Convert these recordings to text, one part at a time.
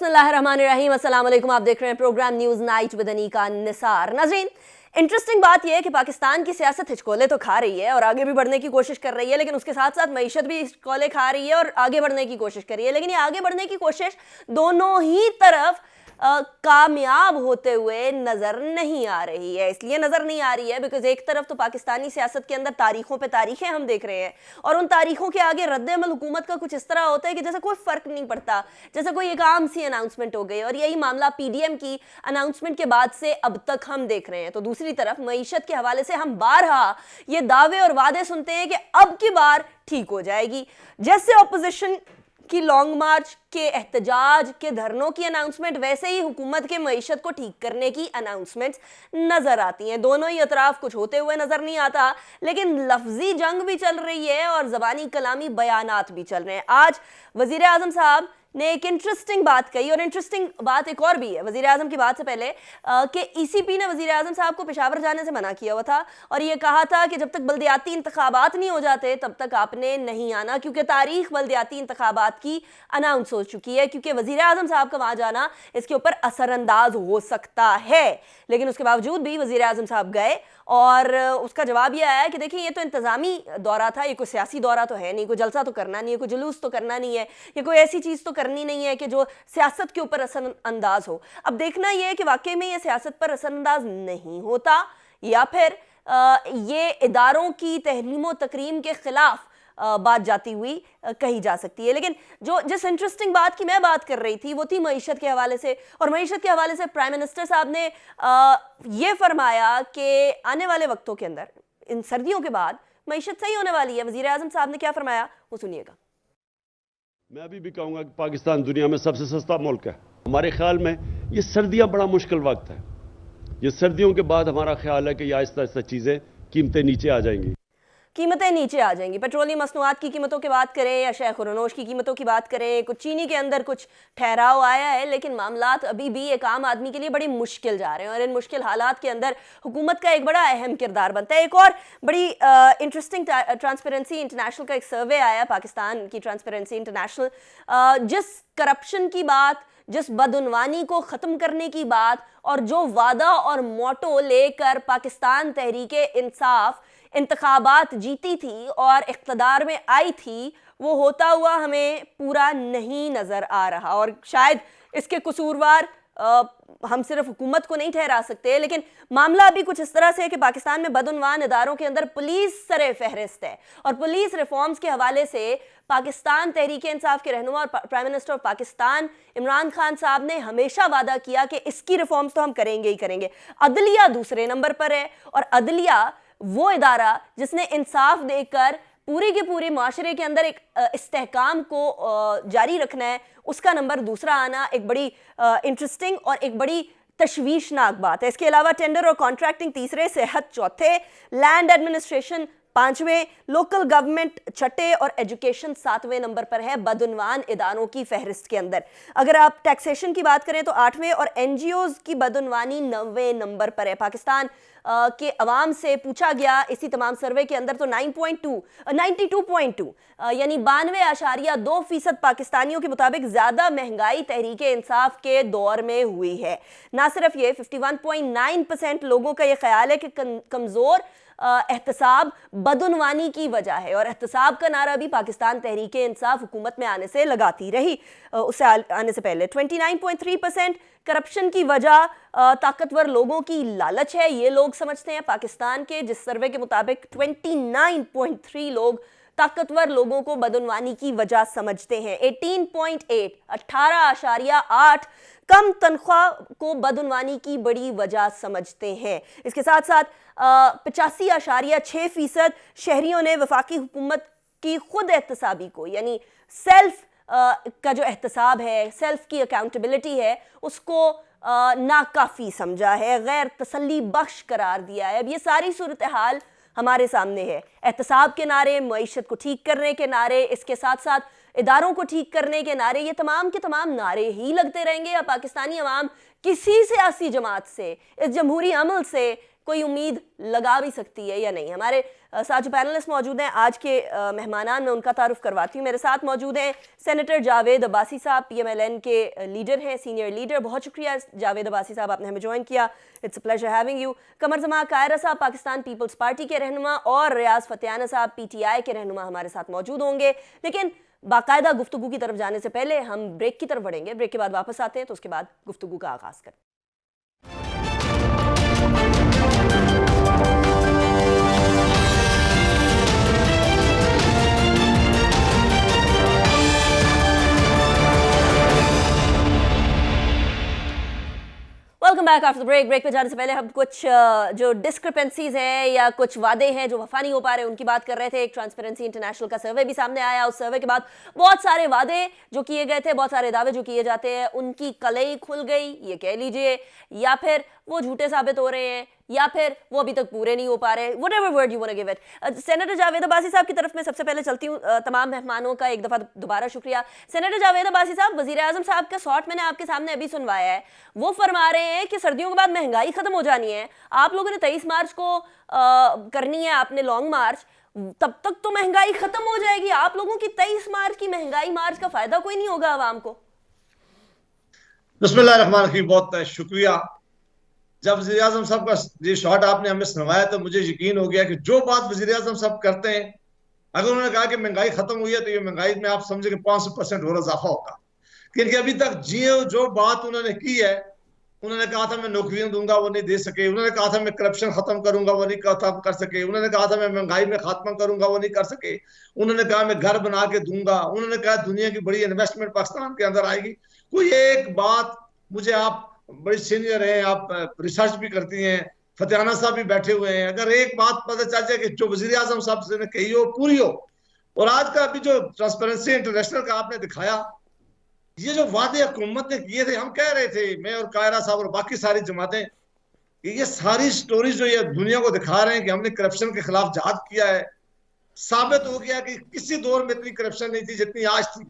बिस्मिल्लाहिर्रहमानिर्रहीम। अस्सलाम वालेकुम। आप देख रहे हैं programme news night with Anika Nisar. नाज़रीन, इंटरेस्टिंग बात यह है कि पाकिस्तान की सियासत हिचकोले तो खा रही है और आगे भी बढ़ने की कोशिश कर रही है, लेकिन उसके साथ साथ मईशत भी हिचकोले खा रही है और आगे बढ़ने की कोशिश कर रही है। लेकिन ये आगे बढ़ने की कोशिश दोनों ही तरफ कामयाब होते हुए नजर नहीं आ रही है। इसलिए नजर नहीं आ रही है बिकॉज एक तरफ तो पाकिस्तानी सियासत के अंदर तारीखों पे तारीखें हम देख रहे हैं और उन तारीखों के आगे रद्द-ए-अमल हुकूमत का कुछ इस तरह होता है कि जैसे कोई फर्क नहीं पड़ता, जैसे कोई एक आम सी अनाउंसमेंट हो गई। और यही मामला पीडीएम की अनाउंसमेंट के बाद से अब तक हम देख रहे हैं। तो दूसरी तरफ मईशत के हवाले से हम बारहा ये दावे और वादे सुनते हैं कि अब की बार ठीक हो जाएगी। जैसे ऑपोजिशन की लॉन्ग मार्च के एहतजाज के धरनों की अनाउंसमेंट, वैसे ही हुकूमत के मईशत को ठीक करने की अनाउंसमेंट्स नजर आती हैं। दोनों ही अतराफ कुछ होते हुए नजर नहीं आता, लेकिन लफ्जी जंग भी चल रही है और ज़बानी कलामी बयानात भी चल रहे हैं। आज वजीर आज़म साहब ने एक इंटरेस्टिंग बात कही और इंटरेस्टिंग बात एक और भी है वजीर आज़म की बात से पहले कि ईसीपी ने वजीर आज़म साहब को पेशावर जाने से मना किया हुआ था और ये कहा था कि जब तक बल्दियाती इंतखाबात नहीं हो जाते तब तक आपने नहीं आना, क्योंकि तारीख बल्दियाती इंतखाबात की अनाउंस हो चुकी है, क्योंकि वजीर आज़म साहब का वहाँ जाना इसके ऊपर असरअंदाज हो सकता है। लेकिन उसके बावजूद भी वजीर आज़म साहब गए और उसका जवाब यह आया कि देखिए ये तो इंतज़ामी दौरा था, ये कोई सियासी दौरा तो है नहीं, कोई जलसा तो करना नहीं है, कोई जुलूस तो करना नहीं है, ये कोई ऐसी चीज़ तो करनी नहीं है कि जो सियासत के ऊपर असरअंदाज हो। अब देखना यह है कि वाकई में ये सियासत पर असरअंदाज नहीं होता या फिर ये इदारों की तहरीम व तकरीम के खिलाफ बात जाती हुई कही जा सकती है। लेकिन जिस इंटरेस्टिंग बात की मैं बात कर रही थी वो थी मईशत के हवाले से। और मईशत के हवाले से प्राइम मिनिस्टर साहब ने ये फरमाया कि आने वाले वक्तों के अंदर, इन सर्दियों के बाद मईशत सही होने वाली है। वजीर आज़म साहब ने क्या फरमाया वो सुनिएगा। मैं अभी भी कहूँगा कि पाकिस्तान दुनिया में सबसे सस्ता मुल्क है। हमारे ख्याल में ये सर्दियाँ बड़ा मुश्किल वक्त है। ये सर्दियों के बाद हमारा ख्याल है कि आहिस्ता आहिस्ता चीज़ें, कीमतें नीचे आ जाएंगी, कीमतें नीचे आ जाएंगी। पेट्रोलियम मसनूआत की कीमतों की बात करें या शय खुरनोश की कीमतों की बात करें, कुछ चीनी के अंदर कुछ ठहराव आया है, लेकिन मामलात अभी भी एक आम आदमी के लिए बड़ी मुश्किल जा रहे हैं और इन मुश्किल हालात के अंदर हुकूमत का एक बड़ा अहम किरदार बनता है। एक और बड़ी इंटरेस्टिंग ट्रांसपेरेंसी इंटरनेशनल का एक सर्वे आया, पाकिस्तान की ट्रांसपेरेंसी इंटरनेशनल, जिस करप्शन की बात, जिस बदउनवानी को ख़त्म करने की बात और जो वादा और मोटो लेकर पाकिस्तान तहरीके इंसाफ इंतखाबात जीती थी और इख्तदार में आई थी, वो होता हुआ हमें पूरा नहीं नज़र आ रहा। और शायद इसके कसूरवार हम सिर्फ हुकूमत को नहीं ठहरा सकते, लेकिन मामला अभी कुछ इस तरह से है कि पाकिस्तान में बदउनवान इदारों के अंदर पुलिस सरे फहरिस्त है। और पुलिस रिफॉर्म्स के हवाले से पाकिस्तान तहरीक इंसाफ के रहनुमा और prime minister of Pakistan Imran Khan साहब ने हमेशा वादा किया कि इसकी रिफॉर्म्स तो हम करेंगे ही करेंगे। अदलिया दूसरे नंबर पर है और अदलिया वो इदारा जिसने इंसाफ देकर पूरी के पूरी माशरे के अंदर एक इस्तेहकाम को जारी रखना है, उसका नंबर दूसरा आना एक बड़ी इंटरेस्टिंग और एक बड़ी तशवीशनाक बात है। इसके अलावा टेंडर और कॉन्ट्रैक्टिंग तीसरे, सेहत चौथे, लैंड एडमिनिस्ट्रेशन पांचवें, लोकल गवर्नमेंट छठे और एजुकेशन सातवें नंबर पर है बदउनवान इदारों की फहरिस्त के अंदर। अगर आप टैक्सेशन की बात करें तो आठवें और एनजीओज की बदउनवानी 9वें नंबर पर है। पाकिस्तान के अवाम से पूछा गया इसी तमाम सर्वे के अंदर तो 92.2 यानी 92.2% पाकिस्तानियों के मुताबिक ज़्यादा महंगाई तहरीके इंसाफ के दौर में हुई है। ना सिर्फ ये, 51.9% लोगों का ये ख्याल है कि कमज़ोर एहतसाब बदउनवानी की वजह है। और एहतसाब का नारा भी पाकिस्तान तहरीके इंसाफ हुकूमत में आने से लगाती रही, उससे आने से पहले। 29.3% करप्शन की वजह ताकतवर लोगों की लालच है, ये लोग समझते हैं। पाकिस्तान के जिस सर्वे के मुताबिक 29.3 लोग ताकतवर लोगों को बदउनवानी की वजह समझते हैं। 18.8 कम तनख्वाह को बदउनवानी की बड़ी वजह समझते हैं। इसके साथ साथ 85.6% शहरियों ने वफाकी हुकूमत की खुद एहतसाबी को, यानी सेल्फ का जो एहतसाब है, सेल्फ की अकाउंटेबिलिटी है, उसको नाकाफ़ी समझा है, गैर तसल्ली बख्श करार दिया है। अब ये सारी सूरत हाल हमारे सामने है। एहतसाब के नारे, मईशत को ठीक करने के नारे, इसके साथ साथ इदारों को ठीक करने के नारे, ये तमाम के तमाम नारे ही लगते रहेंगे या पाकिस्तानी अवाम किसी सियासी जमात से, इस जमहूरी अमल से कोई उम्मीद लगा भी सकती है या नहीं? हमारे साथ जो पैनलिस्ट मौजूद हैं आज के मेहमानान, मैं उनका तारुफ करवाती हूँ। मेरे साथ मौजूद हैं सेनेटर जावेद अब्बासी साहब, PMLN के लीडर हैं, सीनियर लीडर। बहुत शुक्रिया जावेद अब्बासी साहब, आपने हमें ज्वाइन किया। It's a pleasure having you. Qamar Zama Kaira साहब पाकिस्तान पीपल्स पार्टी के रहनुमा और रियाज फतेहाना साहब PTI के रहनुमा हमारे साथ मौजूद होंगे। लेकिन बाकायदा गुफ्तगू की तरफ जाने से पहले हम ब्रेक की तरफ बढ़ेंगे। ब्रेक के बाद वापस आते हैं तो उसके बाद गुफ्तगू का आगाज करें। Welcome back after the break. Break पे जाने से पहले हम कुछ जो डिस्क्रिपेंसीज हैं या कुछ वादे हैं जो वफा नहीं हो पा रहे उनकी बात कर रहे थे। एक ट्रांसपेरेंसी इंटरनेशनल का सर्वे भी सामने आया। उस सर्वे के बाद बहुत सारे वादे जो किए गए थे, बहुत सारे दावे जो किए जाते हैं, उनकी कलई खुल गई ये कह लीजिए, या फिर वो झूठे साबित हो रहे हैं, या फिर वो अभी तक पूरे नहीं हो पा रहे। Whatever word you want to give it. Senator Javed Abbasi साहब की तरफ मैं सबसे पहले चलती हूँ। तमाम मेहमानों का एक दफ़ा दोबारा शुक्रिया। सेनेटर जावेद अब्बासी साहब, वज़ीर आज़म साहब का शॉट मैंने आपके सामने अभी सुनवाया है। वो फरमा रहे हैं कि सर्दियों के बाद महंगाई खत्म हो जानी है। आप लोगों ने 23 मार्च को करनी है आपने लॉन्ग मार्च, तब तक तो महंगाई खत्म हो जाएगी। आप लोगों की 23 मार्च की महंगाई मार्च का फायदा कोई नहीं होगा आवाम को। बिस्मिल्लाह रहमान रहीम, बहुत शुक्रिया। जब वज़ीर आज़म साहब का ये शॉट आपने हमें सुनवाया तो मुझे यकीन हो गया कि जो बात वज़ीर आज़म साहब करते हैं, अगर उन्होंने कहा कि महंगाई खत्म हुई है तो ये महंगाई में आप समझे कि 500% और इजाफा होगा। क्योंकि अभी तक जो बात उन्होंने की है, उन्होंने कहा था मैं नौकरियां दूंगा, वो नहीं दे सके। उन्होंने कहा था मैं करप्शन खत्म करूंगा, वो नहीं कर सके। उन्होंने कहा था मैं महंगाई में खात्मा करूंगा, वो नहीं कर सके। उन्होंने कहा मैं घर बना के दूंगा। उन्होंने कहा दुनिया की बड़ी इन्वेस्टमेंट पाकिस्तान के अंदर आएगी। कोई एक बात मुझे, आप बड़ी सीनियर हैं, आप रिसर्च भी करती हैं, फतेहाना साहब भी बैठे हुए हैं, अगर एक बात पता चल जाए कि जो वज़ीर आज़म साहब ने कही हो पूरी हो। और आज का अभी जो ट्रांसपेरेंसी इंटरनेशनल का आपने दिखाया, ये जो वादे हुकूमत ने किए थे, हम कह रहे थे, मैं और कायरा साहब और बाकी सारी जमातें, ये सारी स्टोरीज जो ये दुनिया को दिखा रहे हैं कि हमने करप्शन के खिलाफ जहाद किया है, साबित हो गया कि किसी दौर में इतनी करप्शन नहीं थी जितनी आज थी।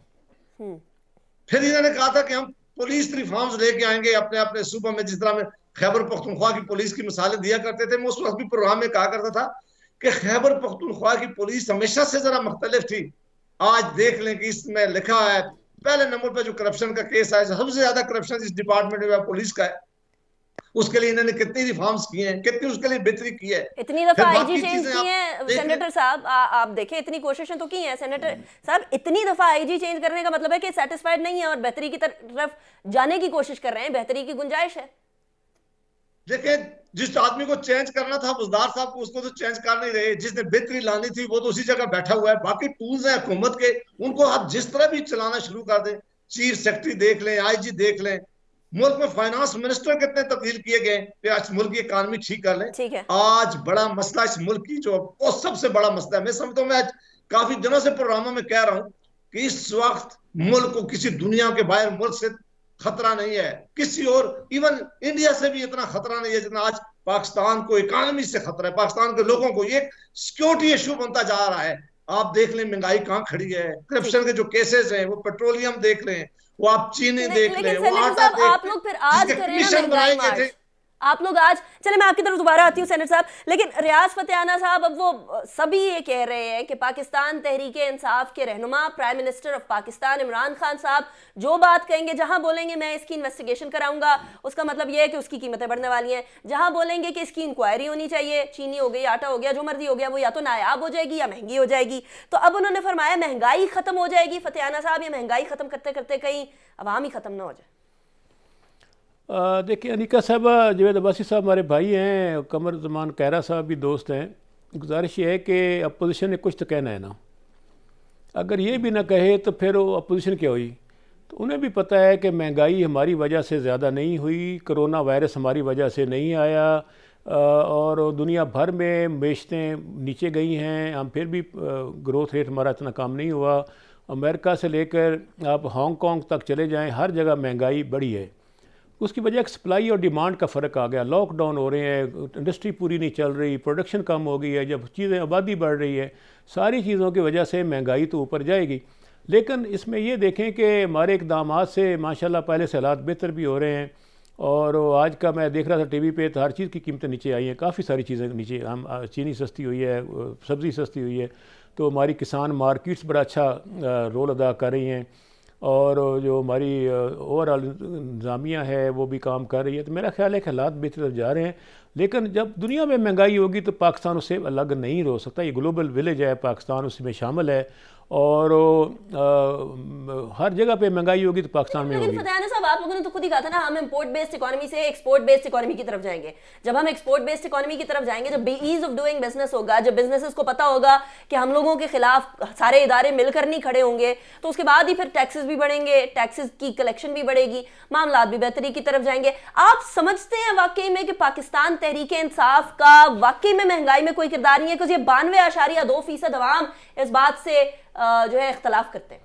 फिर इन्होंने कहा था कि हम पुलिस रिफॉर्म्स लेके आएंगे अपने अपने सूबों में। जिस तरह में खैबर पख्तूनख्वा की पुलिस की मिसालें दिया करते थे, मैं उस वक्त भी प्रोग्राम में कहा करता था कि खैबर पख्तूनख्वा की पुलिस हमेशा से जरा मुख्तलिफ थी। आज देख लें कि इसमें लिखा है पहले नंबर पर जो करप्शन का केस है, सबसे ज्यादा करप्शन इस डिपार्टमेंट में पुलिस का है। उसके लिए इन्होंने कितनी रिफॉर्म्स किए हैं, कितनी उसके लिए बेहतरी की है। इतनी दफा आईजी चेंज की है सेनेटर साहब, आप देखें इतनी कोशिशें तो की हैं सेनेटर साहब। इतनी दफा आईजी चेंज करने का मतलब है कि सेटिस्फाइड नहीं है और बेहतरी की तरफ जाने की कोशिश कर रहे हैं, बेहतरी की गुंजाइश है। देखिए, जिस आदमी को चेंज करना था बुजदार साहब को, उसको तो चेंज कर नहीं रहे। जिसने बेहतरी लानी थी वो तो उसी जगह बैठा हुआ है। बाकी टूल्स हैं हुकूमत के, उनको आप जिस तरह भी चलाना शुरू कर दें, चीफ सेक्रेटरी देख लें, आईजी देख लें, मुल्क में फाइनेंस मिनिस्टर कितने तब्दील किए गए कि आज मुल्क की इकानमी ठीक कर लें। ठीक है। आज बड़ा मसला इस मुल्क की जो वो सबसे बड़ा मसला है, मैं समझता हूँ, मैं आज काफी दिनों से प्रोग्रामों में कह रहा हूँ कि इस वक्त मुल्क को किसी दुनिया के बाहर मुल्क से खतरा नहीं है, किसी और इवन इंडिया से भी इतना खतरा नहीं है जितना आज पाकिस्तान को इकानमी से खतरा है। पाकिस्तान के लोगों को ये सिक्योरिटी इशू बनता जा रहा है। आप देख लें महंगाई कहाँ खड़ी है, करप्शन के जो केसेस हैं, वो पेट्रोलियम देख लें, वो आप चीनी देख लें, वो आटा देख लें। आप लोग फिर आज करें ना महंगाई मार्च, आप लोग आज, चले मैं आपकी तरफ दोबारा आती हूँ सेनेटर साहब, लेकिन रियाज फतेहाना साहब, अब वो सभी ये कह रहे हैं कि पाकिस्तान तहरीक इंसाफ के रहनुमा prime minister of Pakistan Imran Khan साहब जो बात कहेंगे, जहां बोलेंगे मैं इसकी इन्वेस्टिगेशन कराऊंगा, उसका मतलब ये है कि उसकी कीमतें बढ़ने वाली हैं। जहां बोलेंगे कि इसकी इंक्वायरी होनी चाहिए, चीनी हो गई, आटा हो गया, जो मर्जी हो गया, वो या तो नायाब हो जाएगी या महंगी हो जाएगी। तो अब उन्होंने फरमाया महंगाई खत्म हो जाएगी। फतेहाना साहब, ये महंगाई खत्म करते करते कहीं अवाम ही खत्म ना हो जाए। देखिए अनिका साहब, जावेद अब्बासी साहब हमारे भाई हैं, कमर जमान कायरा साहब भी दोस्त हैं। गुजारिश ये है कि अपोजिशन ने कुछ तो कहना है ना, अगर ये भी ना कहे तो फिर वो अपोजिशन क्या हुई। तो उन्हें भी पता है कि महंगाई हमारी वजह से ज़्यादा नहीं हुई, कोरोना वायरस हमारी वजह से नहीं आया, और दुनिया भर में मेशतें नीचे गई हैं, हम फिर भी ग्रोथ रेट हमारा इतना कम नहीं हुआ। अमेरिका से लेकर आप हांगकॉन्ग तक चले जाएँ, हर जगह महंगाई बढ़ी है। उसकी वजह एक सप्लाई और डिमांड का फ़र्क आ गया। लॉकडाउन हो रहे हैं, इंडस्ट्री पूरी नहीं चल रही, प्रोडक्शन कम हो गई है, जब चीज़ें आबादी बढ़ रही है, सारी चीज़ों की वजह से महंगाई तो ऊपर जाएगी। लेकिन इसमें ये देखें कि हमारे इक़दामात से माशाल्लाह पहले से हालात बेहतर भी हो रहे हैं। और आज का मैं देख रहा था टीवी पे, तो हर चीज़ की कीमतें नीचे आई हैं, काफ़ी सारी चीज़ें नीचे। हम चीनी सस्ती हुई है, सब्ज़ी सस्ती हुई है, तो हमारी किसान मार्केट्स बड़ा अच्छा रोल अदा कर रही हैं, और जो हमारी ओवरऑल इंतज़ामिया है वो भी काम कर रही है। तो मेरा ख्याल है कि हालात बेहतर तरफ जा रहे हैं। लेकिन जब दुनिया में महंगाई होगी तो पाकिस्तान उससे अलग नहीं हो सकता। ये ग्लोबल विलेज है, पाकिस्तान उसमें शामिल है, और हर जगह पे महंगाई होगी तो पाकिस्तान में लेकिन होगी। फतेहाना साहब, आप लोगों ने तो खुद ही कहा था ना, हम इंपोर्ट बेस्ड इकोनॉमी से एक्सपोर्ट बेस्ड इकोनॉमी की तरफ जाएंगे। जब हम एक्सपोर्ट बेस्ड इकोनॉमी की तरफ जाएंगे, जब ईज ऑफ डूइंग बिजनेस होगा, जब बिजनेसेस को पता होगा कि हम लोगों के खिलाफ सारे इदारे मिलकर नहीं खड़े होंगे, तो उसके बाद ही फिर टैक्सेस भी बढ़ेंगे, टैक्सेस की कलेक्शन भी बढ़ेगी, मामला भी बेहतरी की तरफ जाएंगे। आप समझते हैं वाकई में कि पाकिस्तान तहरीक इंसाफ का वाकई में महंगाई में कोई किरदार नहीं है? क्योंकि 92.2% अवाम इस बात से जो है इख्तलाफ करते हैं।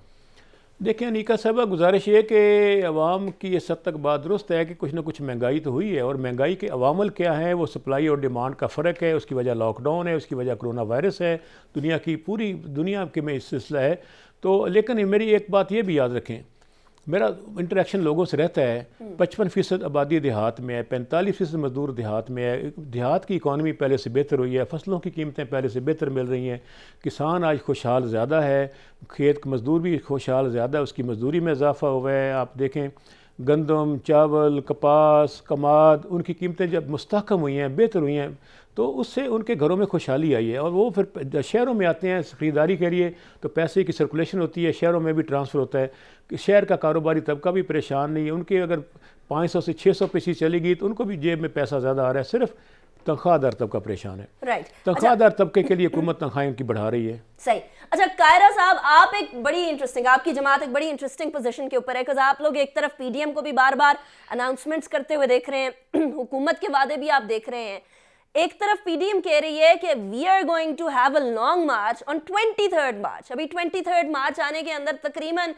देखिए अनीका साहब, गुजारिश ये कि अवाम की ये सब तक बात दुरुस्त है कि कुछ ना कुछ महंगाई तो हुई है, और महंगाई के अवामल क्या है, वो सप्लाई और डिमांड का फ़र्क है। उसकी वजह लॉकडाउन है, उसकी वजह कोरोना वायरस है, दुनिया की पूरी दुनिया के में इस सिलसिला है। तो लेकिन मेरी एक बात ये भी याद रखें, मेरा इंटरेक्शन लोगों से रहता है। 55% आबादी देहात में है, 45% मजदूर देहात में है। देहात की इकॉनमी पहले से बेहतर हुई है, फसलों की कीमतें पहले से बेहतर मिल रही हैं, किसान आज खुशहाल ज़्यादा है, खेत मजदूर भी खुशहाल ज़्यादा है, उसकी मजदूरी में इजाफा हुआ है। आप देखें गंदम, चावल, कपास, कमाद, उनकी कीमतें जब मुस्तहकम हुई हैं, बेहतर हुई हैं, तो उससे उनके घरों में खुशहाली आई है। और वो फिर शहरों में आते हैं ख़रीदारी के लिए, तो पैसे की सर्कुलेशन होती है, शहरों में भी ट्रांसफ़र होता है कि शहर का कारोबारी तबका भी परेशान नहीं है। उनके अगर 500 से 600 पैसे चलेगी तो उनको भी जेब में पैसा ज़्यादा आ रहा है, सिर्फ तनख्वाहदार तबका परेशान है। राइट। तनख्वाहदार तबके के लिए हुकूमत तनख्वाहें उनकी बढ़ा रही है। सही। अच्छा कायरा साहब, आप एक बड़ी इंटरेस्टिंग, आपकी जमात एक बड़ी इंटरेस्टिंग पोजीशन के ऊपर है, बिकॉज आप लोग एक तरफ पीडीएम को भी बार बार अनाउंसमेंट्स करते हुए देख रहे हैं, हुकूमत के वादे भी आप देख रहे हैं। एक तरफ पीडीएम कह रही है कि we are going to have a long march on 23 March. अभी 23 मार्च आने के अंदर तकरीबन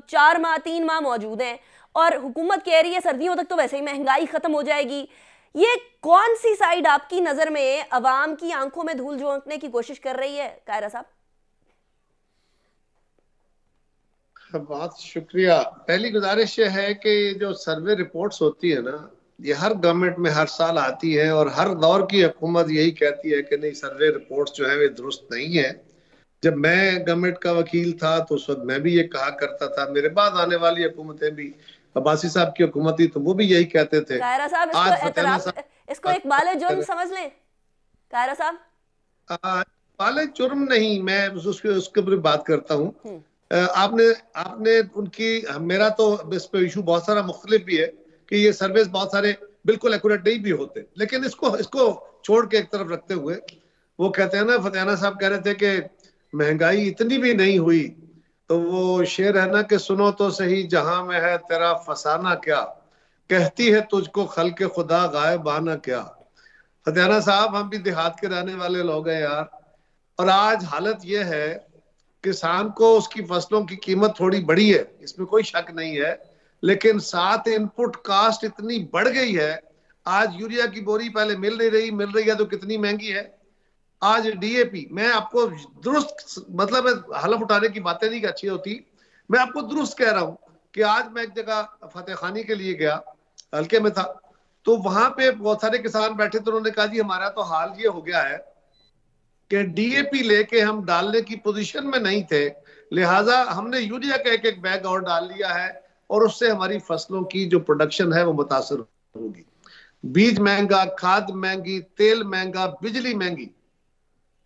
4 माह 3 माह मौजूद हैं, और हुकूमत कह रही है सर्दियों तक तो वैसे ही महंगाई खत्म हो जाएगी। ये कौन सी साइड आपकी नजर में अवाम की आंखों में धूल झोंकने की कोशिश कर रही है कायरा साहब? बहुत शुक्रिया। पहली गुजारिश ये है कि जो सर्वे रिपोर्ट्स होती है ना, ये हर गवर्नमेंट में हर साल आती है, और हर दौर की हुकूमत यही कहती है कि नहीं, सर्वे रिपोर्ट्स जो है वे दुरुस्त नहीं है। जब मैं गवर्नमेंट का वकील था तो उस वक्त मैं भी ये कहा करता था, मेरे बाद आने वाली हुकूमतें भी, अब्बासी साहब की हुकूमत थी तो वो भी यही कहते थे। कायरा साहब, इसको एक बाले जुर्म समझ लें कायरा साहब? बाले जुर्म नहीं, मैं उसके ऊपर बात करता हूँ। आपने उनकी, मेरा तो इस पे इशू बहुत सारा मुख्तलिफ भी है कि ये सर्विस बहुत सारे बिल्कुल एक्यूरेट नहीं भी होते, लेकिन इसको छोड़ के एक तरफ रखते हुए, वो कहते हैं ना, फतेहाना साहब कह रहे थे कि महंगाई इतनी भी नहीं हुई, तो वो शेर है ना कि सुनो तो सही जहां में है तेरा फसाना क्या, कहती है तुझको खल्के खुदा गायब आना क्या। फतेहाना साहब, हम भी देहात के रहने वाले लोग हैं यार, और आज हालत ये है, किसान को उसकी फसलों की कीमत थोड़ी बढ़ी है, इसमें कोई शक नहीं है, लेकिन साथ इनपुट कास्ट इतनी बढ़ गई है। आज यूरिया की बोरी पहले मिल रही है तो कितनी महंगी है। आज डीएपी, मैं आपको दुरुस्त, मतलब हलफ उठाने की बातें नहीं अच्छी होती, मैं आपको दुरुस्त कह रहा हूं कि आज मैं एक जगह फतेह खानी के लिए गया, हल्के में था, तो वहां पे बहुत सारे किसान बैठे, तो उन्होंने कहा जी हमारा तो हाल ये हो गया है कि डीएपी लेके हम डालने की पोजीशन में नहीं थे, लिहाजा हमने यूरिया का एक बैग और डाल लिया है, और उससे हमारी फसलों की जो प्रोडक्शन है वो मुतासर होगी। बीज महंगा, खाद महंगी, तेल महंगा, बिजली महंगी।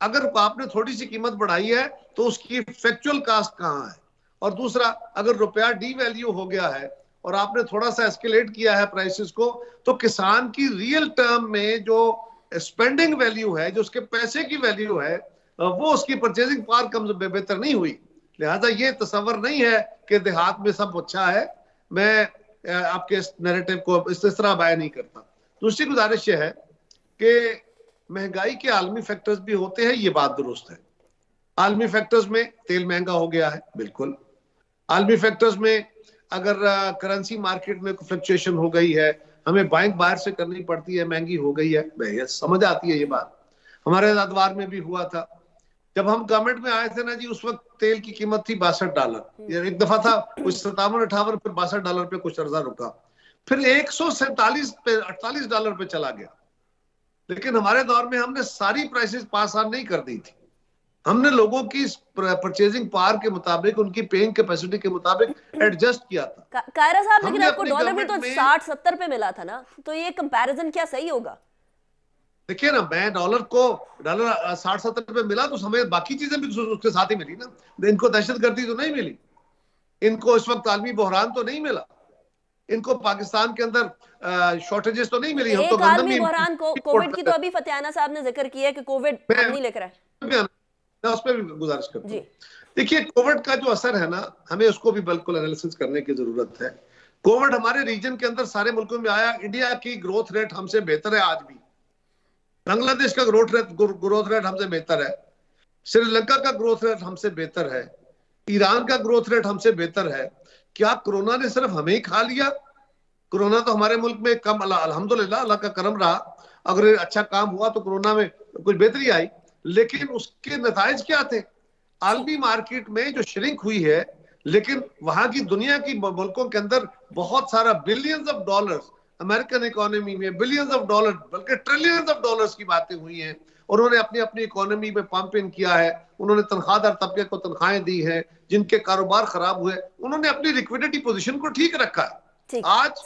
अगर आपने थोड़ी सी कीमत बढ़ाई है तो उसकी फैक्चुअल कास्ट कहाँ है? और दूसरा, अगर रुपया डी वैल्यू हो गया है और आपने थोड़ा सा एस्केलेट किया है प्राइसेस को, तो किसान की रियल टर्म में जो स्पेंडिंग वैल्यू है, जो उसके पैसे की वैल्यू है, वो उसकी परचेजिंग पावर कम बेहतर नहीं हुई। लिहाजा ये तस्वर नहीं है कि देहात में सब अच्छा है। मैं आपके इस नैरेटिव को इस तरह बयान नहीं करता। दूसरी गुजारिश ये है कि महंगाई के आलमी फैक्टर्स भी होते हैं, ये बात दुरुस्त है। आलमी फैक्टर्स में तेल महंगा हो गया है, बिल्कुल। आलमी फैक्टर्स में अगर करेंसी मार्केट में फ्लक्चुएशन हो गई है, हमें बाइंग बाहर से करनी पड़ती है, महंगी हो गई है, ये समझ आती है ये बात। हमारे अदवार में भी हुआ था, जब हम गवर्नमेंट में आए थे ना जी, उस वक्त तेल की कीमत थी $62। एक दफा था कुछ $57-58, फिर $62 पे कुछ अर्जा रुका। फिर 147 पे 48 डॉलर पे चला गया। लेकिन हमारे दौर में हमने सारी प्राइसेस पास ऑन नहीं कर दी थी, हमने लोगों की परचेजिंग पावर के मुताबिक, उनकी पेइंग कैपेसिटी के मुताबिक एडजस्ट किया था। कायरा साहब, लेकिन हमने आपको अपनी डॉलर भी तो गवर्नमेंट में 60-70 पे मिला था ना, तो ये कंपैरिजन क्या सही होगा? देखिए ना, मैं डॉलर 60-70 पे मिला तो हमें बाकी चीजें भी उसके साथ ही मिली ना। इनको दहशतगर्दी तो नहीं मिली, इनको इस वक्त आलमी बहरान तो नहीं मिला, इनको पाकिस्तान के अंदर शॉर्टेजेस तो नहीं मिली। हम तो एक गंदम आदमी भी बहरान को कोविड की तो अभी फतियाना साहब ने जिक्र किया है कि कोविड हम नहीं लेकर आए। मैं उस पर भी गुजारिश करता जी। हूँ। देखिए, कोविड का जो असर है ना, हमें उसको भी बिल्कुल एनालिसिस करने की जरूरत है। कोविड हमारे रीजन के अंदर सारे मुल्कों में आया। इंडिया की ग्रोथ रेट हमसे बेहतर है आज भी, बांग्लादेश का ग्रोथ रेट हमसे बेहतर है, श्रीलंका का ग्रोथ रेट हमसे बेहतर है, ईरान का ग्रोथ रेट हमसे बेहतर है। क्या कोरोना ने सिर्फ हमें ही खा लिया? कोरोना तो हमारे मुल्क में कम, अल्हम्दुलिल्लाह अल्लाह का करम रहा, अगर अच्छा काम हुआ तो कोरोना में कुछ बेहतरी आई, लेकिन उसके नताइज क्या थे? आलमी मार्केट में जो श्रिंक हुई है, लेकिन वहां की दुनिया की मुल्कों के अंदर बहुत सारा billions of dollars, American economy में बिलियंस ऑफ डॉलर बल्कि ट्रिलियंस ऑफ डॉलर्स की बातें हुई हैं। उन्होंने अपनी अपनी इकोनॉमी में पंप इन किया है, उन्होंने तनख्वाहदार तबके को तनख्वाहें दी हैं, जिनके कारोबार खराब हुए उन्होंने अपनी लिक्विडिटी पोजीशन को ठीक रखा है। आज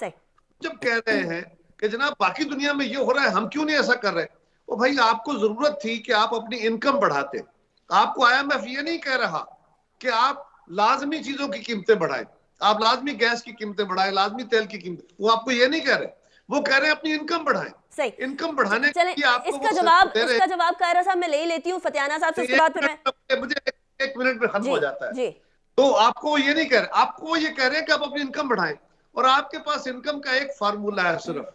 जब कह रहे हैं कि जनाब बाकी दुनिया में ये हो रहा है, हम क्यों नहीं ऐसा कर रहे? ओ भाई, आपको जरूरत थी कि आप अपनी इनकम बढ़ाते। आपको IMF ये नहीं कह रहा कि आप लाजमी चीजों की कीमतें बढ़ाएं, आप लाजमी गैस की कीमतें बढ़ाएं, लाजमी तेल की कीमत, वो आपको ये नहीं कह रहे, वो कह रहे हैं अपनी इनकम बढ़ाएं। सही, इनकम बढ़ाने चले, इसका जवाब कायरा साहब मैं ले ही लेती हूँ फतियाना साहब से, उसके बाद फिर मैं मुझे 1 मिनट में खत्म हो जाता है। जी। तो आपको ये नहीं कह रहे, आपको ये कह रहे हैं कि आप अपनी इनकम बढ़ाएं, और आपके पास इनकम का एक फार्मूला है, सिर्फ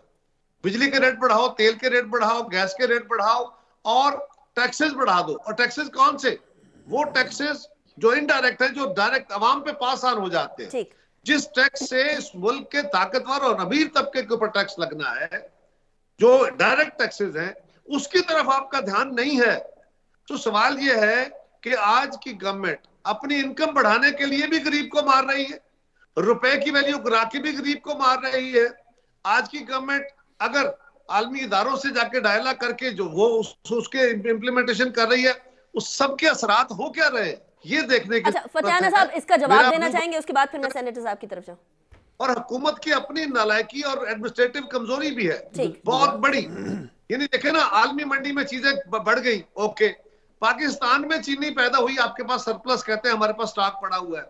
बिजली के रेट बढ़ाओ, तेल के रेट बढ़ाओ, गैस के रेट बढ़ाओ और टैक्सेस बढ़ा दो। और टैक्सेस कौन से? वो टैक्सेस जो इनडायरेक्ट है, जो डायरेक्ट अवाम पे पास ऑन हो जाते हैं। जिस टैक्स से इस मुल्क के ताकतवर और अमीर तबके के ऊपर टैक्स लगना है, जो डायरेक्ट टैक्सेस हैं, उसकी तरफ आपका ध्यान नहीं है। तो सवाल यह है कि आज की गवर्नमेंट अपनी इनकम बढ़ाने के लिए भी गरीब को मार रही है, रुपए की वैल्यू गिरा के भी गरीब को मार रही है। आज की गवर्नमेंट अगर आलमी इदारों से जाके डायलॉग करके जो वो उसके इम्प्लीमेंटेशन कर रही है, उस सब के असरात हो क्या रहे, ये देखने के। अच्छा फतियाना साहब, इसका जवाब देना चाहेंगे, उसके बाद फिर मैं सेनेटर साहब की तरफ जाऊं। और हुकूमत की अपनी नालायकी और एडमिनिस्ट्रेटिव कमजोरी भी है बहुत बड़ी। यानी देखे ना, आलमी मंडी में चीजें बढ़ गई, ओके, पाकिस्तान में चीनी पैदा हुई, आपके पास सरप्लस, कहते हैं हमारे पास स्टॉक पड़ा हुआ है।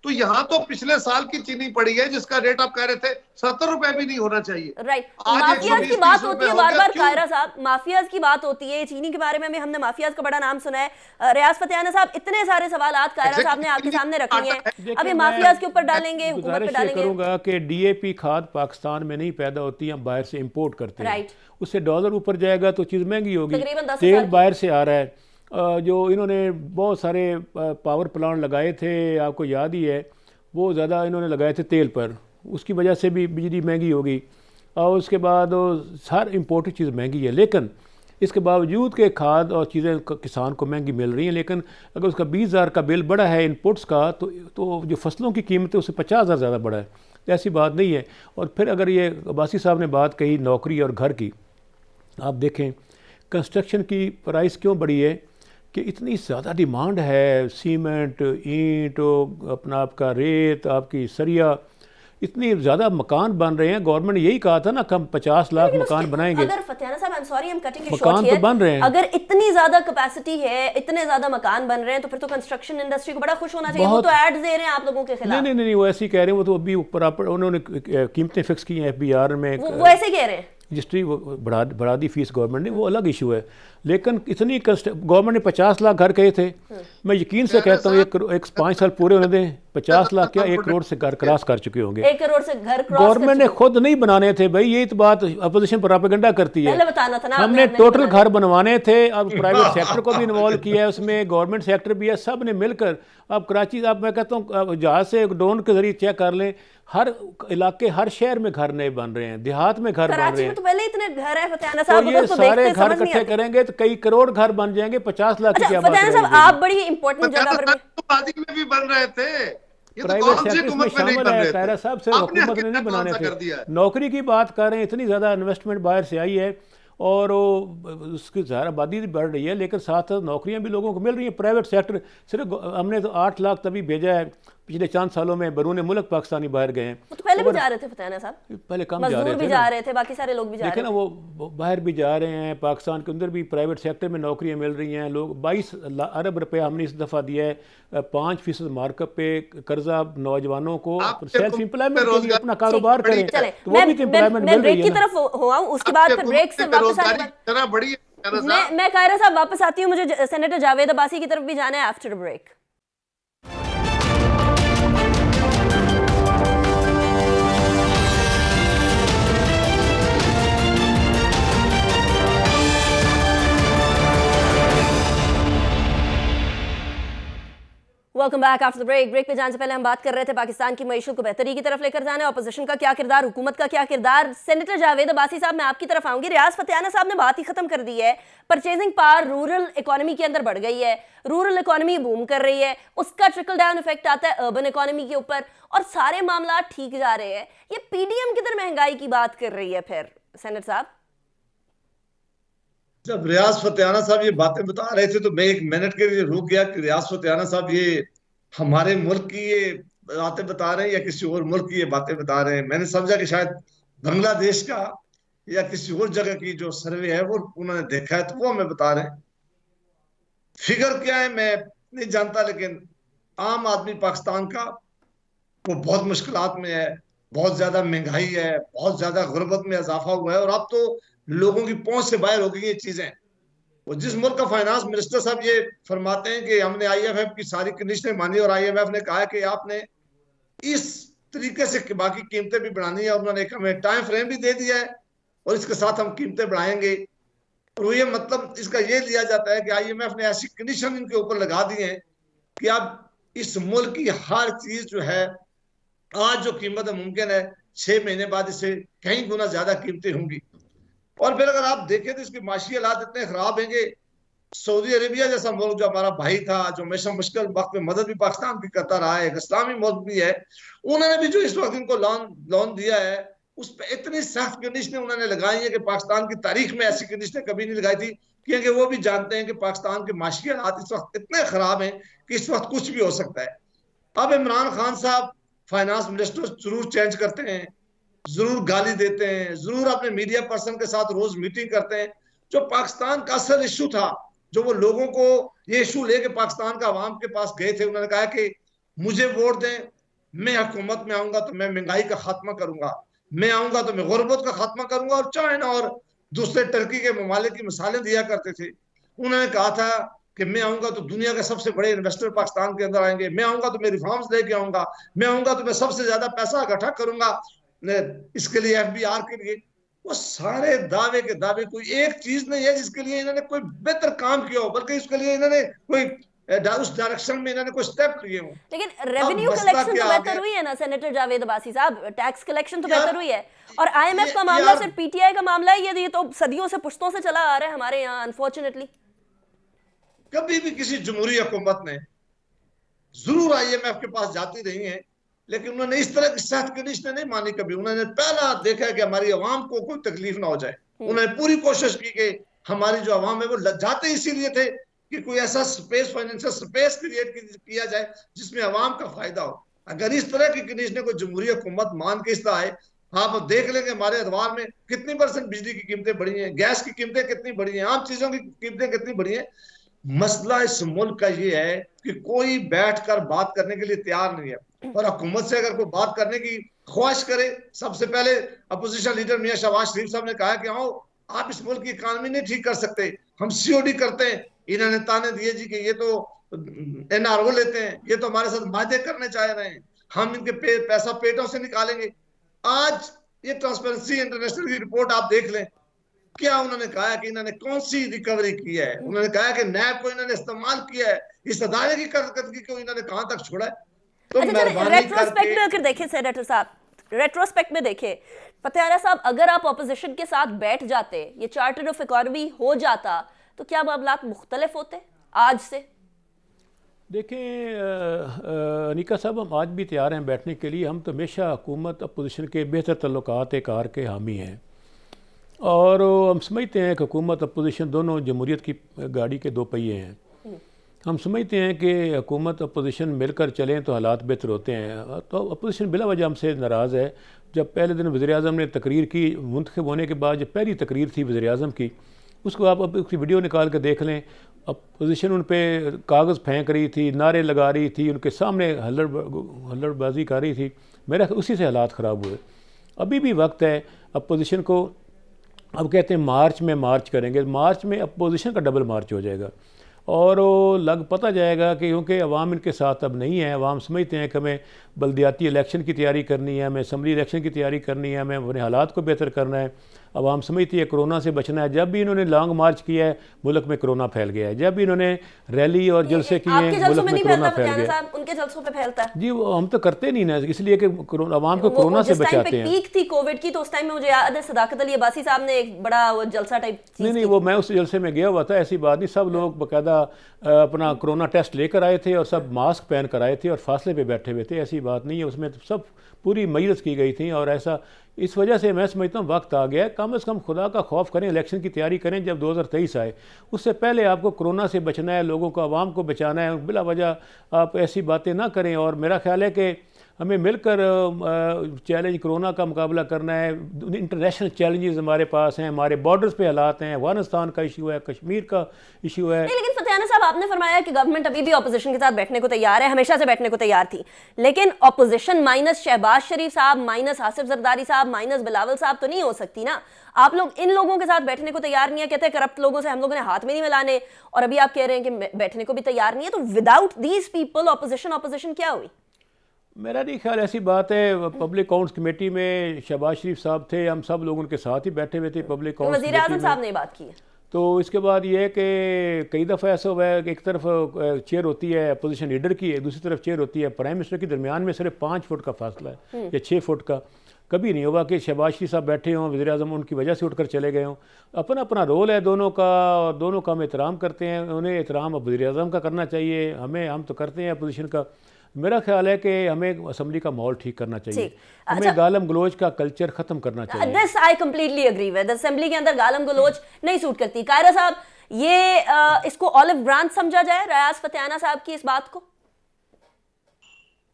तो यहाँ तो पिछले साल की चीनी पड़ी है जिसका रेट आप कह रहे थे 70 रुपए भी नहीं होना चाहिए। राइट, माफियाज की बात होती है बार बार कायरा साहब, माफियाज की बात होती है चीनी के बारे में, हमने माफियाज का बड़ा नाम सुना है। रियाज फतियाना साहब, इतने सारे सवाल कायरा साहब ने आपके सामने रख लिए हैं, अभी माफियाज के ऊपर डालेंगे, हुकूमत पे डालेंगे। करूंगा कि DAP खाद पाकिस्तान में नहीं पैदा होती, हम बाहर से इंपोर्ट करते हैं, उससे डॉलर ऊपर जाएगा तो चीज़ महंगी होगी। तेल बाहर से आ रहा है, जो इन्होंने बहुत सारे पावर प्लांट लगाए थे, आपको याद ही है, वो ज़्यादा इन्होंने लगाए थे तेल पर, उसकी वजह से भी बिजली महंगी होगी, और उसके बाद हर इम्पोर्टेड चीज़ महंगी है। लेकिन इसके बावजूद के खाद और चीज़ें किसान को महंगी मिल रही हैं, लेकिन अगर उसका 20,000 का बिल बढ़ा है इनपुट्स का, तो जो फसलों की कीमत है उससे 50,000 ज़्यादा बढ़ा है। तो ऐसी बात नहीं है। और फिर अगर ये अब्बासी साहब ने बात कही नौकरी और घर की, आप देखें कंस्ट्रक्शन की प्राइस क्यों बढ़ी है कि इतनी ज़्यादा डिमांड है, सीमेंट, ईंट, अपना आपका रेत, आपकी सरिया, इतनी ज़्यादा मकान बन रहे हैं। गवर्नमेंट ने यही कहा था ना कि हम 50 लाख मकान बनाएंगे। अगर फतियाना साहब, I am sorry, I am cutting you short मकान तो बन रहे हैं। अगर इतनी ज़्यादा कैपेसिटी है, इतने ज़्यादा मकान बन रहे हैं, तो फिर तो कंस्ट्रक्शन इंडस्ट्री को बड़ा खुश होना चाहिए। वो तो एड्स दे रहे हैं आप लोगों के खिलाफ। नहीं, वो ऐसे ही कह रहे हैं, वो तो अभी ऊपर उन्होंने कीमतें फिक्स की हैं FBR में, वो ऐसे कह रहे हैं, रजिस्ट्री बढ़ा दी फीस गवर्नमेंट ने, वो अलग इशू है। लेकिन इतनी गवर्नमेंट ने 50 लाख घर कहे थे, मैं यकीन से कहता हूँ एक 5 साल पूरे होने दें, 50 लाख क्या 1 करोड़ से घर क्रॉस कर चुके होंगे। 1 करोड़ से घर क्रॉस गवर्नमेंट ने खुद नहीं बनाने थे भाई, ये तो बात अपोजिशन प्रोपेगेंडा करती है। पहले बताना था ना, हमने टोटल घर बनवाने थे, अब प्राइवेट सेक्टर को भी इन्वॉल्व किया है उसमें, गवर्नमेंट सेक्टर भी है, सब ने मिलकर। अब कराची, अब मैं कहता हूँ जहाज से ड्रोन के जरिए चेक कर लें, हर इलाके, हर शहर में घर नए बन रहे हैं, देहात में घर बन रहे हैं। तो पहले इतने घर है फतियाना साहब, तो ये सारे घर इकट्ठे करेंगे तो कई करोड़ घर बन जाएंगे। 50 लाख की क्या बात है। फतियाना साहब, आप बड़ी इंपॉर्टेंट जगह पर में भी बन रहे थे, ये तो प्राइवेट कौन सी सेक्टर इसमें हुकूमत में नहीं शामिल बन है। रहे खैरा थे? साहब सिर्फ आपने हुकूमत ने हकीकत नहीं कौन बनाने सा थे, कर दिया है? नौकरी की बात कर रहे हैं, इतनी ज़्यादा इन्वेस्टमेंट बाहर से आई है और वो उसकी ज़्यादा आबादी भी बढ़ रही है, लेकिन साथ साथ नौकरियां भी लोगों को मिल रही हैं। प्राइवेट सेक्टर सिर्फ हमने तो 8 लाख तभी भेजा है पिछले 4 सालों में, बरूने मुल्क पाकिस्तानी बाहर गए हैं। वो तो पहले भी और जा रहे थे फतेहाना साहब, पहले कम जा मजदूर रहे भी थे जा ना, रहे थे, बाकी सारे लोग भी जा लेकिन रहे ना थे। वो बाहर भी जा रहे हैं, पाकिस्तान के अंदर भी प्राइवेट सेक्टर में नौकरियां मिल रही हैं। लोग 22 अरब रुपए हमने इस दफ़ा दिया है, 5% मार्कअप पे कर्जा नौजवानों को आपके सेल्फ हुकूमत एम्प्लॉयमेंट में के लिए रोजगार अपना कारोबार बड़ी करें, चले, तो वो भी तो एम्प्लॉयमेंट मैं मिल रही ब्रेक है की ना। तरफ हुआ हूँ, उसके बाद आपके फिर ब्रेक हुकूमत से में वापस आने बेरोजगारी के बाद इतना बड़ी है खैरा साहब। मैं कायरा साहब वापस आती हूँ, मुझे सेनेटर जावेद अब्बासी की तरफ भी जाना है after break. Welcome back after the break. Break पे जाने से पहले हम बात कर रहे थे पाकिस्तान की मईशत को बेहतरी की तरफ लेकर जाना है, अपोजिशन का क्या किरदार, हुकूमत का क्या किरदार। सेनेटर जावेद अब्बासी साहब, मैं आपकी तरफ आऊंगी। रियाज फतेहाना साहब ने बात ही खत्म कर दी है, परचेजिंग पावर रूरल इकोनॉमी के अंदर बढ़ गई है, रूरल इकोनॉमी बूम कर रही है, उसका ट्रिकल डाउन इफेक्ट आता है अर्बन इकोनॉमी के ऊपर और सारे मामला ठीक जा रहे हैं। ये पीडीएम किधर महंगाई की बात कर रही है फिर सेनेटर साहब? जब रियाज फतेहाना साहब ये बातें बता रहे थे तो मैं एक मिनट के लिए रुक गया कि रियाज फतेहाना साहब ये हमारे मुल्क की ये बातें बता रहे हैं या किसी और मुल्क की ये बातें बता रहे हैं। मैंने समझा कि शायद बांग्लादेश का या किसी और जगह की जो सर्वे है वो उन्होंने देखा है तो वो हमें बता रहे हैं। फिगर क्या है मैं नहीं जानता, लेकिन आम आदमी पाकिस्तान का वो बहुत मुश्किलात में है, बहुत ज्यादा महंगाई है, बहुत ज्यादा गुर्बत में इजाफा हुआ है और अब तो लोगों की पहुंच से बाहर हो गई ये चीजें। वो जिस मुल्क का फाइनेंस मिनिस्टर साहब ये फरमाते हैं कि हमने आईएमएफ की सारी कंडीशनें मानी और आईएमएफ ने कहा कि आपने इस तरीके से बाकी कीमतें भी बढ़ानी है, उन्होंने एक हमें टाइम फ्रेम भी दे दिया है और इसके साथ हम कीमतें बढ़ाएंगे। और ये मतलब इसका ये लिया जाता है कि आईएमएफ ने ऐसी कंडीशन इनके ऊपर लगा दी है कि अब इस मुल्क की हर चीज जो है आज जो कीमत है मुमकिन है 6 महीने बाद इससे कई गुना ज्यादा कीमतें होंगी। और फिर अगर आप देखें तो इसके माशी हालात इतने खराब हैं कि सऊदी अरेबिया जैसा मुल्क जो हमारा भाई था, जो हमेशा मुश्किल वक्त में मदद भी पाकिस्तान की करता रहा है, एक इस्लामी मुल्क भी है, उन्होंने भी जो इस वक्त इनको लोन दिया है उस पर इतनी सख्त कंडीशनें उन्होंने लगाई है कि पाकिस्तान की तारीख में ऐसी कंडीशनें कभी नहीं लगाई थी, क्योंकि वो भी जानते हैं कि पाकिस्तान के माशी हालात इस वक्त इतने खराब हैं कि इस वक्त कुछ भी हो सकता है। अब इमरान खान साहब फाइनेंस मिनिस्टर जरूर चेंज करते हैं, जरूर गाली देते हैं, जरूर अपने मीडिया पर्सन के साथ रोज मीटिंग करते हैं। जो पाकिस्तान का असल इशू था, जो वो लोगों को ये इशू लेके पाकिस्तान का अवाम के पास गए थे, उन्होंने कहा कि मुझे वोट दें, मैं हुकूमत में आऊंगा तो मैं महंगाई का खात्मा करूंगा, मैं आऊंगा तो मैं गुर्बत का खात्मा करूंगा। और चाइना और दूसरे टर्की के ममालिक की मिसालें दिया करते थे। उन्होंने कहा था कि मैं आऊंगा तो दुनिया के सबसे बड़े इन्वेस्टर पाकिस्तान के अंदर आएंगे, मैं आऊंगा तो मैं रिफॉर्म्स लेके आऊंगा, मैं आऊंगा तो मैं सबसे ज्यादा पैसा इकट्ठा करूंगा इसके लिए, एफबीआर के लिए। वो सारे दावे के दावे, कोई एक चीज नहीं है जिसके लिए इन्होंने कोई बेहतर काम किया हो, बल्कि इसके लिए इन्होंने कोई उस डायरेक्शन में इन्होंने कोई स्टेप लिए हो। लेकिन रेवेन्यू कलेक्शन तो बेहतर हुई है ना सेनेटर जावेद अब्बासी साहब, टैक्स कलेक्शन तो बेहतर हुई है। और आईएमएफ का मामला सिर्फ पीटीआई का मामला है, ये तो सदियों से पुश्तों से चला आ रहा है हमारे यहाँ अनफॉर्चुनेटली। कभी भी किसी जमहूरी हुकूमत ने जरूर आईएमएफ के पास जाती रही है, लेकिन उन्होंने इस तरह की सख्त कंडीशनें नहीं मानी कभी। उन्होंने पहला देखा कि हमारी आवाम को कोई तकलीफ ना हो जाए, उन्होंने पूरी कोशिश की कि हमारी जो आवाम है वो जाते इसीलिए थे कि कोई ऐसा स्पेस, फाइनेंशियल स्पेस क्रिएट किया जाए जिसमें आवाम का फायदा हो। अगर इस तरह की कंडीशनें कोई जमहूरी हुकूमत मान के इस तरह आए, आप देख लेंगे हमारे अखबार में कितनी % बिजली की कीमतें बढ़ी हैं, गैस की कीमतें कितनी बढ़ी हैं, आम चीजों की कीमतें कितनी बढ़ी हैं। मसला इस मुल्क का ये है कि कोई बैठकर बात करने के लिए तैयार नहीं है। और हुकूमत से अगर कोई बात करने की ख्वाहिश करे, सबसे पहले अपोजिशन लीडर मियां शहबाज शरीफ साहब ने कहा कि आओ आप इस मुल्क की इकानमी नहीं ठीक कर सकते, हम सीओडी करते हैं। इन्होंने ताने दिए जी कि ये तो एनआरओ लेते हैं, ये तो हमारे साथ वादे करने चाह रहे हैं, हम इनके पैसा पेटों से निकालेंगे। आज ये ट्रांसपेरेंसी इंटरनेशनल की रिपोर्ट आप देख लें, क्या उन्होंने कहा है कि इन्होंने कौन सी रिकवरी की है। उन्होंने कहा कि नैब को इन्होंने इस्तेमाल किया है, इस अदारे की कारकर्दगी को इन्होंने कहां तक छोड़ा है। तो रेट्रोस्पेक्ट में अगर देखें सेनेटर साहब, रेट्रोस्पेक्ट में देखें फतेहाना साहब, अगर आप ऑपोजिशन के साथ बैठ जाते, ये चार्टर ऑफ इकोनॉमी हो जाता, तो क्या मामलात मुख्तलिफ होते आज से? देखें अनिका साहब, हम आज भी तैयार हैं बैठने के लिए। हम तो हमेशा हुकूमत अपोजिशन के बेहतर तल्लुकात कार के हामी हैं, और हम समझते हैं कि हुकूमत अपोजिशन दोनों जमहूरियत की गाड़ी के दो पहिए हैं। हम समझते हैं कि हुकूमत अपोजिशन मिलकर चलें तो हालात बेहतर होते हैं। तो अपोजिशन बिला वजह हमसे नाराज़ है। जब पहले दिन वज़ीर-ए-आज़म ने तकरीर की, मुंतखब होने के बाद जो पहली तकरीर थी वज़ीर-ए-आज़म की, उसको आप अब उसकी वीडियो निकाल कर देख लें। अपोजिशन उन पर कागज़ फेंक रही थी, नारे लगा रही थी, उनके सामने हल्लड़बाजी कर रही थी। मेरा उसी से हालात ख़राब हुए। अभी भी वक्त है अपोजिशन को। अब कहते हैं मार्च में मार्च करेंगे, मार्च में अपोजिशन का डबल मार्च हो जाएगा और वो लग पता जाएगा कि क्योंकि अवाम इनके साथ अब नहीं है। अवाम समझते हैं कि हमें बल्दियाती इलेक्शन की तैयारी करनी है, हमें असम्बली इलेक्शन की तैयारी करनी है, हमें अपने हालात को बेहतर करना है। अवाम समझती है कोरोना से बचना है। जब भी इन्होंने लॉन्ग मार्च किया है, मुल्क में कोरोना फैल गया है। जब भी इन्होंने रैली और जलसे किए हैं, मुल्क में कोरोना फैल गया है। उनके जलसों पे फैलता है जी, वो हम तो करते नहीं ना, इसलिए कि अवाम को कोरोना से बचाते हैं। पीक थी कोविड की, तो उस टाइम में मुझे याद है सदाकत अली अब्बासी साहब ने एक बड़ा वो जलसा टाइप नहीं, वो मैं उस जलसे में गया हुआ था, ऐसी बात नहीं। सब लोग बाकायदा अपना कोरोना टेस्ट लेकर आए थे और सब मास्क पहन कर आए थे और फासले पे बैठे हुए थे। ऐसी बात नहीं है, उसमें तो सब पूरी मजलिस की गई थी। और ऐसा इस वजह से मैं समझता हूँ वक्त आ गया है, कम से कम खुदा का खौफ करें, इलेक्शन की तैयारी करें। जब 2023 आए उससे पहले आपको कोरोना से बचना है, लोगों को, आवाम को बचाना है। बिला वजह आप ऐसी बातें ना करें। और मेरा ख्याल है कि हमें मिलकर चैलेंज कोरोना का मुकाबला करना है। इंटरनेशनल चैलेंजेस हमारे पास हैं, हमारे बॉर्डर्स पे हालात हैं, अफगानिस्तान का इशू है, कश्मीर का इशू है। लेकिन फतियाना साहब, आपने फरमाया कि गवर्नमेंट अभी भी ऑपोजिशन के साथ बैठने को तैयार है, हमेशा से बैठने को तैयार थी। लेकिन ऑपोजिशन माइनस शहबाज शरीफ साहब, माइनस आसिफ जरदारी साहब, माइनस बिलावल साहब तो नहीं हो सकती ना। आप लोग इन लोगों के साथ बैठने को तैयार नहीं है, कहते हैं करप्ट लोगों से हम लोगों ने हाथ में नहीं मिलाने, और अभी आप कह रहे हैं कि बैठने को भी तैयार नहीं है। तो विदाउट दीज पीपल ऑपोजिशन क्या हुई? मेरा नहीं ख्याल ऐसी बात है। पब्लिक अकाउंट्स कमेटी में शहबाज शरीफ साहब थे, हम सब लोग उनके साथ ही बैठे हुए थे पब्लिक अकाउंट्स वज़ीर आज़म साहब ने बात की है। तो इसके बाद ये है कि कई दफ़ा ऐसा हुआ है कि एक तरफ चेयर होती है अपोजिशन लीडर की, दूसरी तरफ चेयर होती है प्राइम मिनिस्टर की, दरमियान में सिर्फ 5 फुट का फासला है या 6 फुट का। कभी नहीं हुआ कि शहबाज शरीफ साहब बैठे हों, वज़ीर आज़म उनकी वजह से उठकर चले गए हों। अपना अपना रोल है दोनों का, और दोनों का हम एहतराम करते हैं। उन्हें एहतराम अब वज़ीर आज़म का करना चाहिए, हम तो करते हैं अपोजिशन का। मेरा ख्याल है कि हमें असम्बली का माहौल ठीक करना चाहिए, हमें गालम गलोच का कल्चर खत्म करना चाहिए। This I completely agree with. Assembly के अंदर गालम गलोच नहीं सूट करती। कायरा साहब, ये इसको ऑलिव ब्रांच समझा जाए रियाज फतियाना साहब की इस बात को?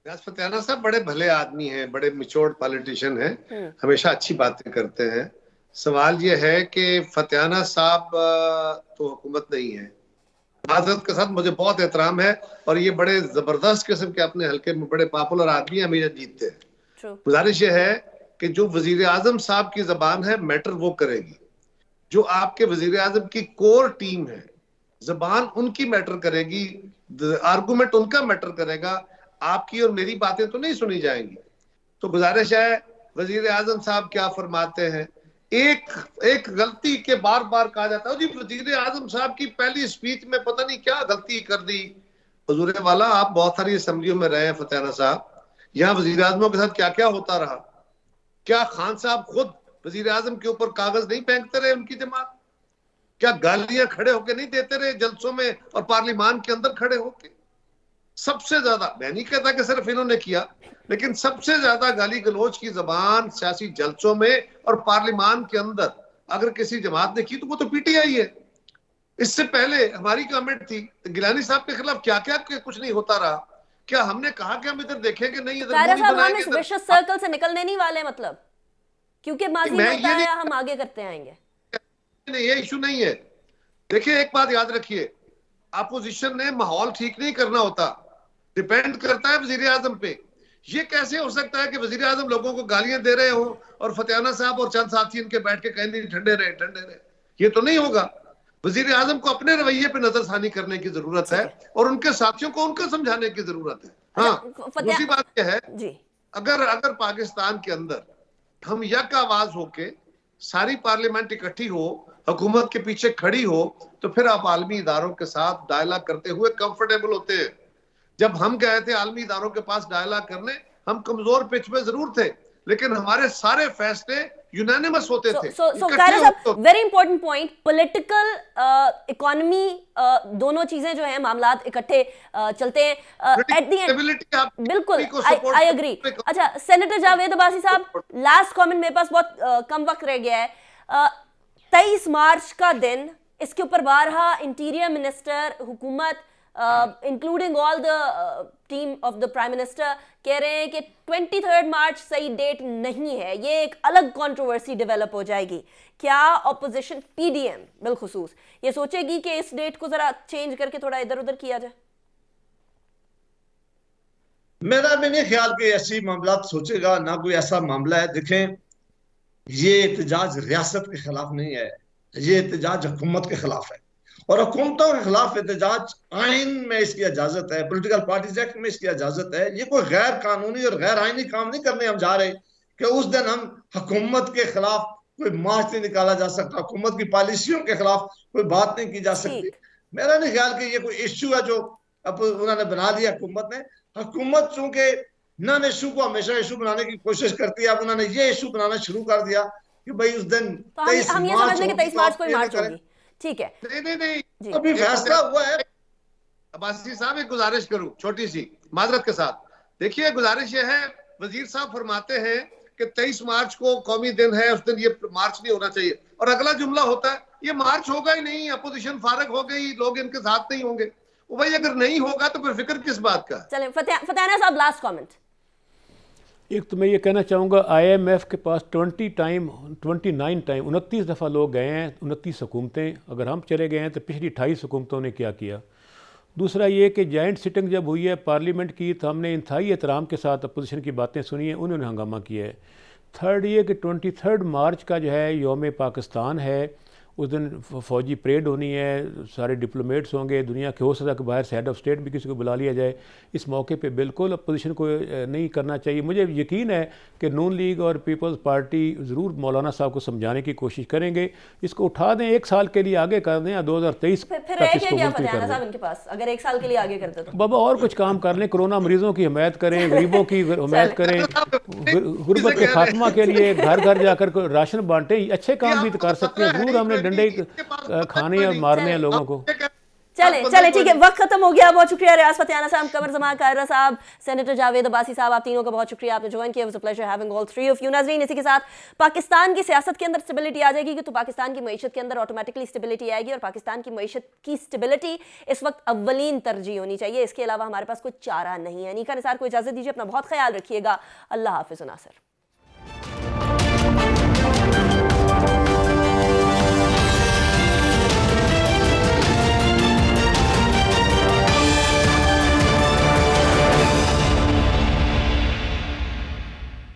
रियाज फतियाना साहब बड़े भले आदमी हैं, बड़े मिच्योर्ड पॉलिटिशियन हैं, हमेशा अच्छी बातें करते हैं। सवाल ये है कि फतियाना साहब तो हुकूमत नहीं है। माजरत के साथ मुझे बहुत एहतराम है और ये बड़े जबरदस्त किस्म के अपने हल्के में बड़े पॉपुलर आदमी हमेशा जीतते हैं। गुजारिश ये है कि जो वजीर आजम साहब की जबान है मैटर वो करेगी, जो आपके वजीर आजम की कोर टीम है जबान उनकी मैटर करेगी, आर्गुमेंट उनका मैटर करेगा, आपकी और मेरी बातें तो नहीं सुनी जाएंगी। तो गुजारिश है वजीर आजम साहब क्या फरमाते हैं। एक गलती के बार बार कहा जाता है जी वजीर आजम साहब की पहली स्पीच में पता नहीं क्या गलती कर दी। हुजूर वाला, आप बहुत सारी असेंबलियों में रहे हैं फतियाना साहब, यहाँ वजीर आजमों के साथ क्या क्या होता रहा। क्या खान साहब खुद वजीर आजम के ऊपर कागज नहीं फेंकते रहे उनकी जमात? क्या गालियां खड़े होके नहीं देते रहे जलसों में और पार्लियामान के अंदर खड़े होके? सबसे ज्यादा, मैं नहीं कहता कि सिर्फ इन्होंने किया, लेकिन सबसे ज्यादा गाली गलोच की जबान सियासी जलसों में और पार्लियामान के अंदर अगर किसी जमात ने की तो वो तो पीटीआई है। इससे पहले हमारी गवर्नमेंट थी, गिलानी साहब के खिलाफ क्या क्या कुछ नहीं होता रहा। क्या हमने कहा कि हम इधर देखेंगे नहीं, इधर विशेष सर्कल से निकलने नहीं वाले, मतलब क्योंकि माजी में होता है, हम आगे करते आएंगे। नहीं, ये इशू नहीं है। देखिए एक बात याद रखिए, अपोजिशन ने माहौल ठीक नहीं करना होता, डिपेंड करता है वजीर आजम पे। ये कैसे हो सकता है कि वजीर आजम लोगों को गालियां दे रहे हो और फतियाना साहब और चंद साथी इनके बैठ के कहें ठंडे रहे ठंडे रहे? ये तो नहीं होगा। वजीर आजम को अपने रवैये पे नजरसानी करने की जरूरत है और उनके साथियों को उनको समझाने की जरूरत है। हाँ, दूसरी बात यह है अगर पाकिस्तान के अंदर हम यक आवाज होके सारी पार्लियामेंट इकट्ठी हो, हुकूमत के पीछे खड़ी हो, तो फिर आप आलमी इदारों के साथ डायलॉग करते हुए कंफर्टेबल होते हैं। जब हम गए थे आलमी इदारों के पास डायलॉग करने, हम कमजोर पिच पे जरूर थे, लेकिन हमारे सारे फैसले यूनानिमस होते थे, So इकट्ठे कायरा होते साहब, very important point, political economy, दोनों चीजें जो है मामलात इकट्ठे चलते हैं एट द एंड। स्टेबिलिटी आप बिल्कुल, को support आई एग्री। अच्छा, सेनेटर जावेद अब्बासी साहब, लास्ट कमेंट, मेरे पास बहुत कम वक्त रह गया है। 23 मार्च का दिन, इसके ऊपर बारहा इंटीरियर मिनिस्टर, हुकूमत, including all the team of the prime minister कह रहे हैं कि 23 मार्च सही डेट नहीं है, ये एक अलग कंट्रोवर्सी डेवलप हो जाएगी। क्या ऑपोजिशन पीडीएम बिलखुसूस ये सोचेगी कि इस डेट को जरा चेंज करके थोड़ा इधर उधर किया जाए? मेरा भी नहीं ख्याल कि ऐसी मामला सोचेगा, ना कोई ऐसा मामला है। देखें, ये एहतजाज रियासत के खिलाफ नहीं है, ये एहतजाज हुकूमत के खिलाफ है, और हुकूमतों के खिलाफ एहतजाज आइन में इसकी इजाजत है, पॉलिटिकल पार्टीज एक्ट में इसकी इजाजत है। ये कोई गैर कानूनी और गैर आइनी काम नहीं करने हम जा रहे कि उस दिन हम हुकूमत के खिलाफ कोई मार्च नहीं निकाला जा सकता, हुकूमत की पॉलिसियों के खिलाफ कोई बात नहीं की जा सकती। मेरा नहीं ख्याल कि ये कोई इश्यू है जो अब उन्होंने बना दिया हुकूमत ने। हुकूमत चूंकि नॉन इशू को हमेशा इशू बनाने की कोशिश करती है, अब उन्होंने ये इशू बनाना शुरू कर दिया कि भाई उस दिन तो हम ये समझ लें कि 23 मार्च को ही मार्च होगी। ठीक है, नहीं, अभी फैसला हुआ है। अब्बासी साहब, एक गुजारिश करूं छोटी सी माजरत के साथ। देखिए, गुजारिश ये है, वजीर साहब फरमाते हैं कि 23 मार्च को कौमी दिन है, उस दिन ये मार्च नहीं होना चाहिए, और अगला जुमला होता है ये मार्च होगा ही नहीं, अपोजिशन फारग हो गई, लोग इनके साथ नहीं होंगे। वो भाई अगर नहीं होगा तो फिर फिक्र किस बात का? चलें, फतेहाना साहब, लास्ट कमेंट। एक तो मैं ये कहना चाहूँगा, IMF के पास 29 टाइम 29 दफ़ा लोग गए हैं, 29 हुकूमतें। अगर हम चले गए हैं तो पिछली 28 हुकूमतों ने क्या किया। दूसरा ये कि जॉइंट सिटिंग जब हुई है पार्लियामेंट की, तो हमने इंतहाई एहतराम के साथ अपोजिशन की बातें सुनी हैं, उन्होंने हंगामा किया है। थर्ड ये कि 23 मार्च का जो है यौम पाकिस्तान है, उस दिन फ़ौजी परेड होनी है, सारे डिप्लोमेट्स होंगे दुनिया के, हो सकता है कि बाहर से हेड ऑफ स्टेट भी किसी को बुला लिया जाए। इस मौके पे बिल्कुल अपोजिशन को नहीं करना चाहिए। मुझे यकीन है कि नून लीग और पीपल्स पार्टी ज़रूर मौलाना साहब को समझाने की कोशिश करेंगे, इसको उठा दें, 1 साल के लिए आगे कर दें, 2023 फिर तक है इसको क्या मुलतवी कर फतेहाना दें। साहब इनके पास, अगर 1 साल के लिए आगे करते तो? बाबा और कुछ काम कर लें, कोरोना मरीजों की हिमायत करें, गरीबों की हिमायत करें, गुर्बत के खात्मा के लिए घर घर जाकर राशन बांटें, अच्छे काम भी तो कर सकते हैं। जरूर हमने डंडे खाने और मारने हैं लोगों को। चले ठीक है, वक्त खत्म हो गया। बहुत शुक्रिया रियाज फतेहाना साहब, कमर जमान कायरा साहब, सेनेटर जावेद अब्बासी साहब, आप तीनों का बहुत शुक्रिया, आपने ज्वाइन किया। Was a pleasure having all three of you. नाज़रीन, इसी के साथ पाकिस्तान की सियासत के अंदर स्टेबिलिटी आ जाएगी कि तो पाकिस्तान की मईशत के अंदर ऑटोमेटिकली स्टेबिलिटी आएगी, और पाकिस्तान की मईशत की स्टेबिलिटी इस वक्त अव्वलीन तरजीह होनी चाहिए। इसके अलावा हमारे पास कोई चारा नहीं है। नीका निसार को इजाजत दीजिए, अपना बहुत ख्याल रखिएगा। अल्लाह हाफिज़ नासिर।